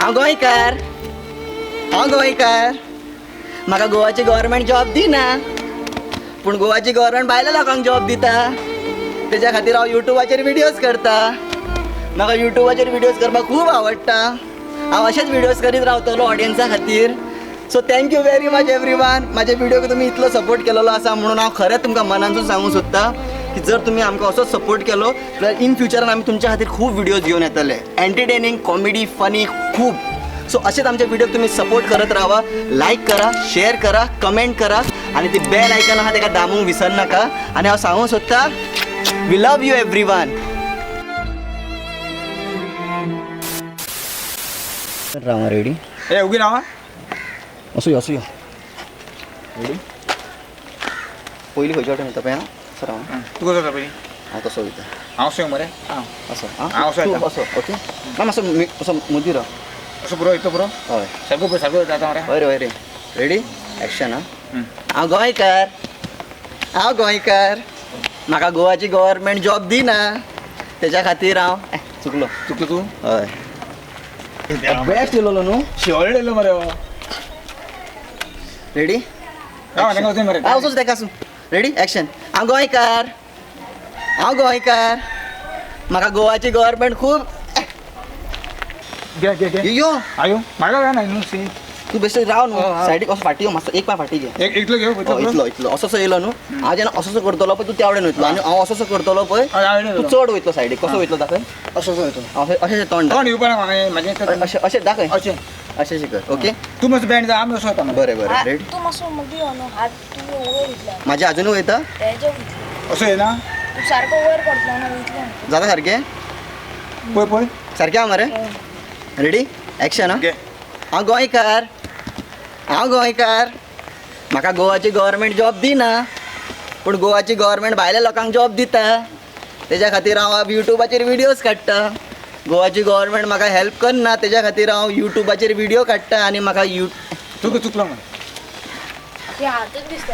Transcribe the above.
हांव गोंयकार म्हाका गोवाची गव्हर्मेंट जॉब दिना पूण गोवाची गव्हर्मेंट भायल्या लोकांक जॉब दिता तेज्या खातीर हांव युट्यूबाचेर विडियोज करता म्हाका युट्यूबाचेर विडियोज करपाक खूब आवडटा हांव अशेच विडियोज करीत रावतलो ऑडियन्सा खातीर so thank you very much everyone म्हाजे विडियोक तुमी इतलो सपोर्ट केलेलो आसा म्हणून हांव खरेंच तुमकां मनानसून सांगूंक सोदता की जर तुमी आमकां असोच सपोर्ट केलो जाल्यार इन फ्युचरान आमी तुमच्या खातीर खूब विडियोज घेवन येतले एंटरटेनिंग कॉमेडी फनी खूब सो असेच आमचे व्हिडिओ तुम्ही सपोर्ट करत राहा लाईक करा शेअर करा कमेंट करा आणि ते बेल आयकन आहा तेका दामूंक विसर नाका आणि हांव सांगूंक सोदता we love you everyone Rama ready ए उगी रावा असो यो रेडी पयली खंयच्या वाटेन वयता पळय आं सर हांव तू कसो पयली हांव तसो वयता हांव सो मरे असो हांव असो येता. असो ओके ना मातसो असो मुदी राव असो पुरो इतो पुरो हय सारको जाता मरे वय रे रेडी ॲक्शन हांव गोंयकार म्हाका गोवाची गव्हर्मेंट जॉब दिना तेज्या खातीर हांव चुकलो चुकलो तू हय बेस्ट येयलो न्हू शेवळ येयलो मरे रेडी राव तांकां वचून मरे हांव वचूं तेका आसूं रेडी ॲक्शन हांव गोंयकार म्हाका गोवाची गव्हर्मेंट खूब घे घे घे यो आयो म्हाका काय नाही न्हू सी तू बेस्ट राव न्हू हय. सायडीक असो फाटी यो मातसो एक पांय फाटी घे एकलो घेऊ इतलो असो येयलो न्हू हांव जेन्ना असो करतलो पळय तू त्या वडेन वयतलो आनी हांव असो करतलो पळय तू चड वयतलो सायडीक कसो वयतलो दाखय असो येतो अशें तोंड कोण येवपा ना म्हाजे अशें दाखय अशें अशें शिकर ओके तू मातसो बँड जा आमी असो येता मरे बरें रेडी तू मातसो मदीं यो न्हू हात तू वयर इतल्या म्हाजें अजुनूय वयता तेजे वयतले असो येना तू सारको वयर करतलो ना वयतले जाता सारकें पळय पळय सारकें आहा मरे रेडी ॲक्शन घे हांव गोंयकार म्हाका गोवाची गव्हर्मेंट जॉब दिना पूण गोवाची गव्हर्मेंट भायल्या लोकांक जॉब दिता तेज्या खातीर हांव युट्यूबाचेर विडियोज काडटा गोवाची गव्हर्मेंट म्हाका हेल्प करना तेज्या खातीर हांव युट्यूबाचेर विडियो काडटा आनी म्हाका तू चुकलो मरे ते हातूच दिसता